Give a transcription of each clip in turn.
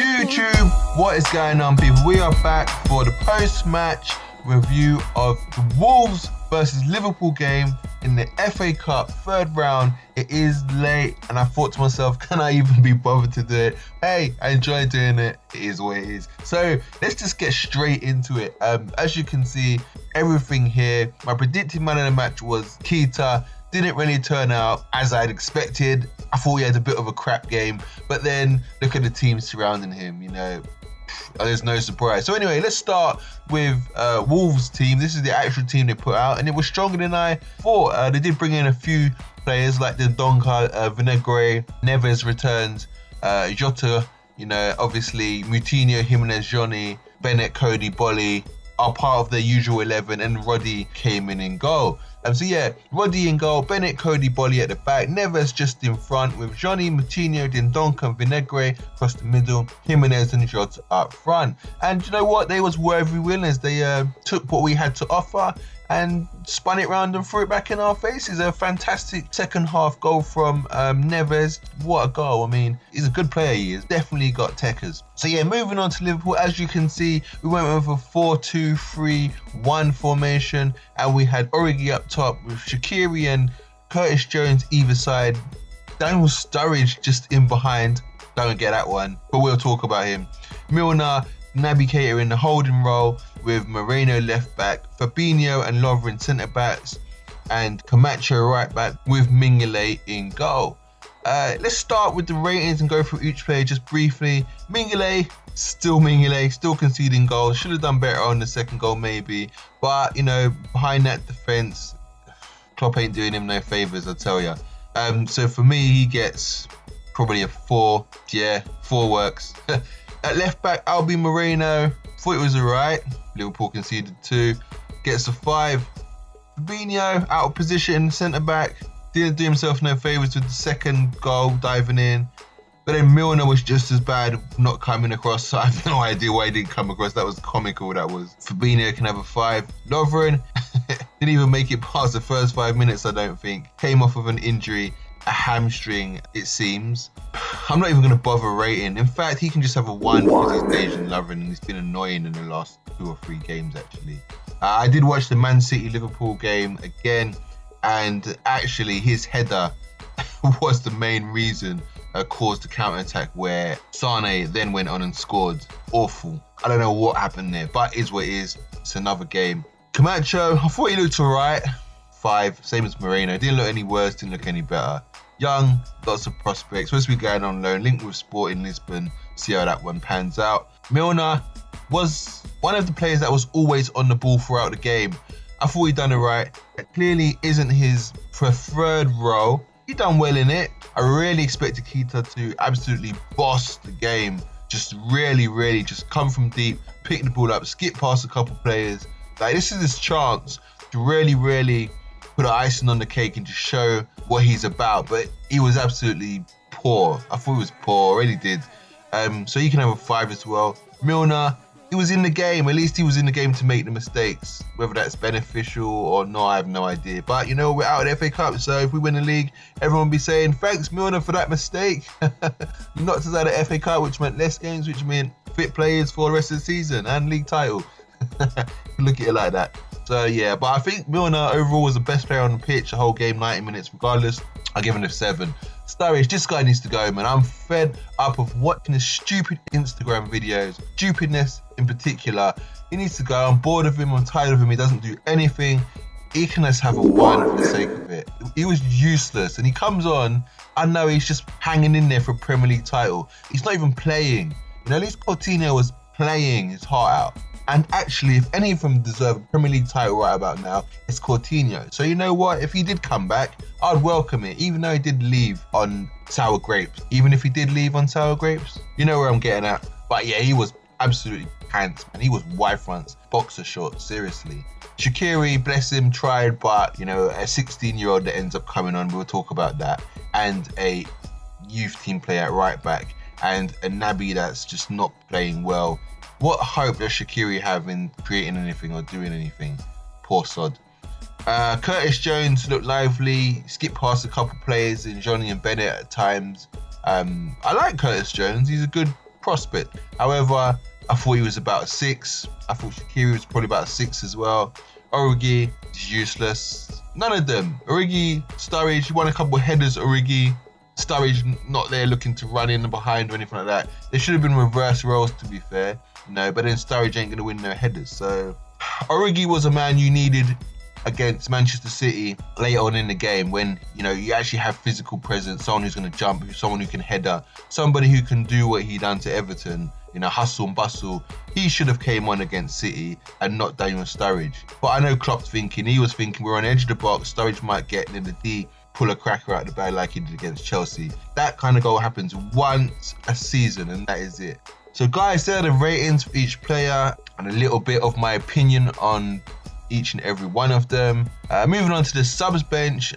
YouTube, what is going on, people? We are back for the post-match review of the Wolves versus Liverpool game in the FA Cup third round. It is late and I thought to myself, can I even be bothered to do it? Hey, I enjoy doing it. It is what it is. So let's just get straight into it. As you can see, everything here. My predicted man of the match was Keita. Didn't really turn out as I'd expected. I thought he had a bit of a crap game, but then look at the team surrounding him, you know, there's no surprise. So anyway, let's start with Wolves team. This is the actual team they put out, and it was stronger than I thought. They did bring in a few players like the Donka, Vinagre, Neves returned, Jota, you know, obviously Moutinho, Jimenez, Johnny, Bennett, Cody, Bolly are part of their usual 11, and Roddy came in goal. So yeah, Roddy in goal, Bennett, Cody, Bolly at the back, Neves just in front with Johnny, Moutinho, Dindonka and Vinagre across the middle, Jimenez and Jota up front. And you know what? They was worthy winners. They took what we had to offer and spun it round and threw it back in our faces. A fantastic second half goal from Neves. What a goal. I mean, he's a good player. He has definitely got techers. So yeah, moving on to Liverpool. As you can see, we went with a 4-2-3-1 formation, and we had Origi up top with Shaqiri and Curtis Jones either side. Daniel Sturridge just in behind. Don't get that one, but we'll talk about him. Milner, Naby Keita in the holding role with Moreno left back, Fabinho and Lovren centre backs, and Camacho right back with Mignolet in goal. Let's start with the ratings and go through each player just briefly. Mignolet, still conceding goals. Should have done better on the second goal maybe, but you know, behind that defence, Klopp ain't doing him no favours, I tell ya. So for me, he gets probably a 4. Yeah, 4 works. At left back, Albi Moreno, thought it was alright. Liverpool conceded 2, gets a 5. Fabinho, out of position, centre back, didn't do himself no favours with the second goal, diving in. But then Milner was just as bad, not coming across. So I have no idea why he didn't come across. That was comical, that was. Fabinho can have a 5. Lovren didn't even make it past the first 5 minutes, I don't think. Came off of an injury, a hamstring, it seems. I'm not even going to bother rating. In fact, he can just have a 1 because he's Dejan Lovren and he's been annoying in the last 2 or 3 games, actually. I did watch the Man City-Liverpool game again, and actually his header was the main reason caused the counter-attack where Sane then went on and scored. Awful. I don't know what happened there, but it is what it is. It's another game. Camacho, I thought he looked alright. 5, same as Moreno. Didn't look any worse, didn't look any better. Young, lots of prospects. Supposed to be going on loan, linked with Sporting Lisbon. See how that one pans out. Milner was one of the players that was always on the ball throughout the game. I thought he done it right. It clearly isn't his preferred role. He done well in it. I really expected Keita to absolutely boss the game. Just really just come from deep, pick the ball up, skip past a couple players. Like, this is his chance to really put an icing on the cake and just show what he's about. But he was absolutely poor. I thought he was poor, I really did. So he can have a 5 as well. Milner, he was in the game. At least he was in the game to make the mistakes. Whether that's beneficial or not, I have no idea. But you know, we're out of the FA Cup, so if we win the league, everyone will be saying, thanks Milner for that mistake. You knocked us out of the FA Cup, which meant less games, which meant fit players for the rest of the season and league title. Look at it like that. So yeah, but I think Milner overall was the best player on the pitch the whole game, 90 minutes regardless. I'll give him a 7. Sturridge, this guy needs to go, man. I'm fed up of watching his stupid Instagram videos, stupidness in particular. He needs to go. I'm bored of him. I'm tired of him. He doesn't do anything. He can just have a 1 for the sake of it. He was useless, and he comes on. I know he's just hanging in there for a Premier League title. He's not even playing. You know, at least Coutinho was playing his heart out. And actually, if any of them deserve a Premier League title right about now, it's Coutinho. So you know what? If he did come back, I'd welcome it, even though he did leave on sour grapes. Even if he did leave on sour grapes, you know where I'm getting at. But yeah, he was absolutely pants, man. He was wide fronts, boxer shorts, seriously. Shaqiri, bless him, tried, but you know, a 16-year-old that ends up coming on, we'll talk about that, and a youth team player at right back, and a Naby that's just not playing well. What hope does Shaqiri have in creating anything or doing anything? Poor sod. Curtis Jones looked lively, skipped past a couple players in Johnny and Bennett at times. I like Curtis Jones, he's a good prospect. However, I thought he was about a 6. I thought Shaqiri was probably about a 6 as well. Origi is useless. None of them. Origi, Sturridge, he won a couple of headers, Origi. Sturridge not there looking to run in and behind or anything like that. There should have been reverse roles, to be fair. But then Sturridge ain't going to win no headers. So Origi was a man you needed against Manchester City later on in the game when, you actually have physical presence, someone who's going to jump, someone who can header, somebody who can do what he done to Everton, hustle and bustle. He should have came on against City and not Daniel Sturridge. But I know Klopps he was thinking we're on the edge of the box, Sturridge might get in the D, pull a cracker out the bag like he did against Chelsea. That kind of goal happens once a season and that is it. So guys, there are the ratings for each player and a little bit of my opinion on each and every one of them. Moving on to the subs bench,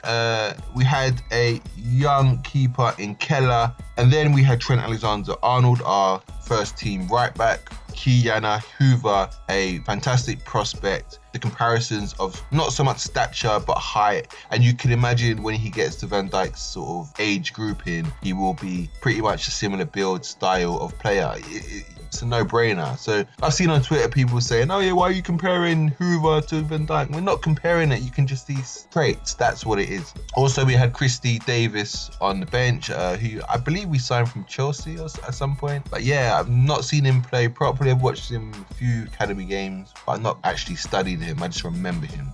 we had a young keeper in Keller, and then we had Trent Alexander-Arnold, our first team right back, Jana Hoever, a fantastic prospect. The comparisons of not so much stature but height, and you can imagine when he gets to Van Dijk's sort of age grouping, he will be pretty much a similar build style of player. It's a no-brainer. So I've seen on Twitter people saying, oh yeah, why are you comparing Hoever to Van Dijk? We're not comparing it, you can just see traits, that's what it is. Also, we had Christy Davis on the bench, who I believe we signed from Chelsea at some point. But yeah, I've not seen him play properly. I've watched him a few academy games, but I've not actually studied him, I just remember him.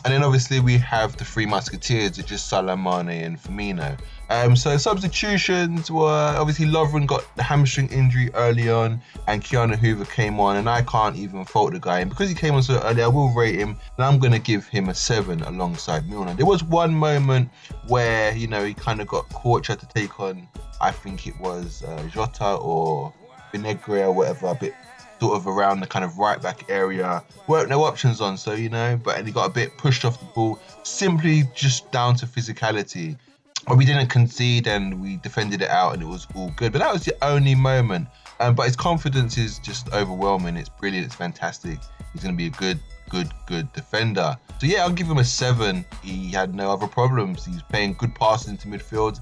And then obviously we have the three musketeers, it's just Salah, Mane and Firmino. So substitutions were, obviously Lovren got the hamstring injury early on and Jana Hoever came on, and I can't even fault the guy. And because he came on so early, I will rate him, and I'm going to give him a 7 alongside Milner. There was one moment where, he kind of got caught, tried to take on, I think it was Jota or Vinegre or whatever, a bit sort of around the kind of right back area. Weren't no options on, so but he got a bit pushed off the ball, simply just down to physicality. But we didn't concede and we defended it out and it was all good. But that was the only moment. But his confidence is just overwhelming. It's brilliant. It's fantastic. He's going to be a good defender. So yeah, I'll give him a 7. He had no other problems. He was playing good passes into midfield.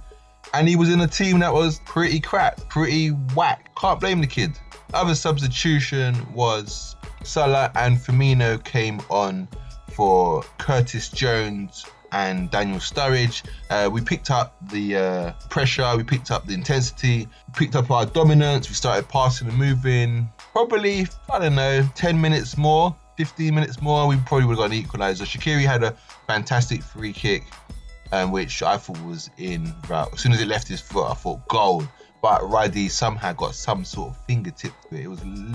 And he was in a team that was pretty crap, pretty whack. Can't blame the kid. Other substitution was Salah and Firmino came on for Curtis Jones and Daniel Sturridge. We picked up the pressure, we picked up the intensity, we picked up our dominance, we started passing and moving. Probably, 10 minutes more, 15 minutes more, we probably would have got an equaliser. Shaqiri had a fantastic free kick, which I thought was in. Right, as soon as it left his foot, I thought goal. But Radi somehow got some sort of fingertip to it.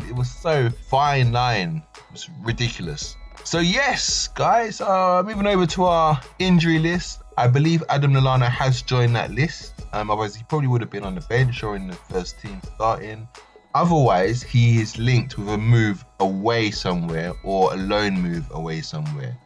It was so fine line. It was ridiculous. So yes, guys, moving over to our injury list. I believe Adam Lallana has joined that list. Otherwise, he probably would have been on the bench or in the first team starting. Otherwise, he is linked with a move away somewhere or a loan move away somewhere.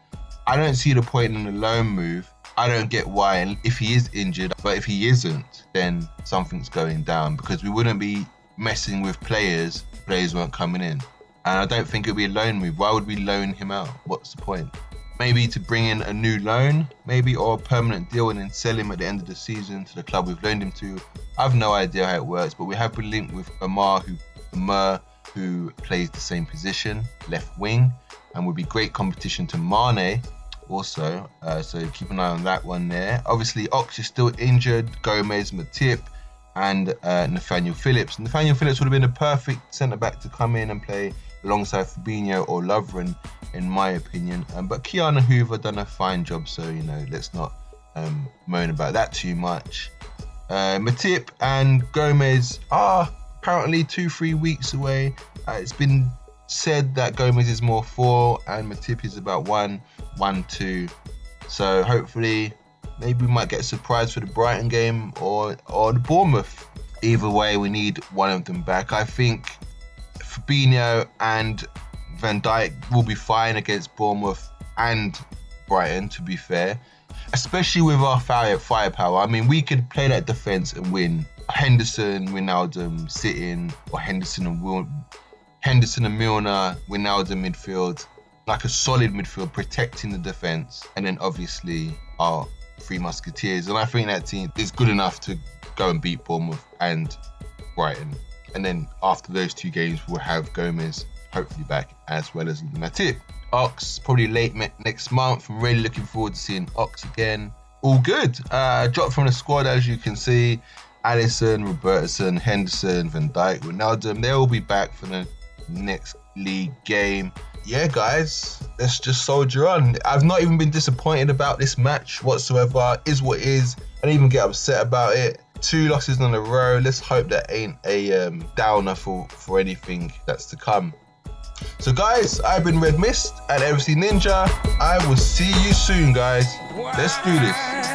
I don't see the point in a loan move. I don't get why, if he is injured, but if he isn't, then something's going down, because we wouldn't be messing with players weren't coming in. And I don't think it would be a loan move. Why would we loan him out? What's the point? Maybe to bring in a new loan, maybe, or a permanent deal and then sell him at the end of the season to the club we've loaned him to. I have no idea how it works, but we have been linked with Amar, who plays the same position, left wing, and would be great competition to Mane also. So keep an eye on that one there. Obviously, Ox is still injured, Gomez, Matip, and Nathaniel Phillips. Nathaniel Phillips would have been a perfect centre-back to come in and play alongside Fabinho or Lovren, in my opinion. But Jana Hoever done a fine job, so, let's not moan about that too much. Matip and Gomez are apparently 2-3 weeks away. It's been said that Gomez is more 4 and Matip is about 1-2. So hopefully, maybe we might get a surprise for the Brighton game or the Bournemouth. Either way, we need one of them back. I think Fabinho and Van Dijk will be fine against Bournemouth and Brighton, to be fair. Especially with our firepower. I mean, we could play that defence and win. Henderson, Wijnaldum sitting, or Henderson and Milner, Wijnaldum midfield. like a solid midfield protecting the defence, and then obviously our three musketeers. And I think that team is good enough to go and beat Bournemouth and Brighton. And then after those 2 games, we'll have Gomez hopefully back, as well as Matip. Ox probably late next month. I'm really looking forward to seeing Ox again. All good. Dropped from the squad, as you can see. Alisson, Robertson, Henderson, Van Dijk, Ronaldo. They'll all be back for the next league game. Yeah, guys, let's just soldier on. I've not even been disappointed about this match whatsoever. Is what is. I didn't even get upset about it. 2 losses in a row. Let's hope that ain't a downer for anything that's to come. So guys, I've been Red Mist and MC Ninja. I will see you soon, guys. Let's do this.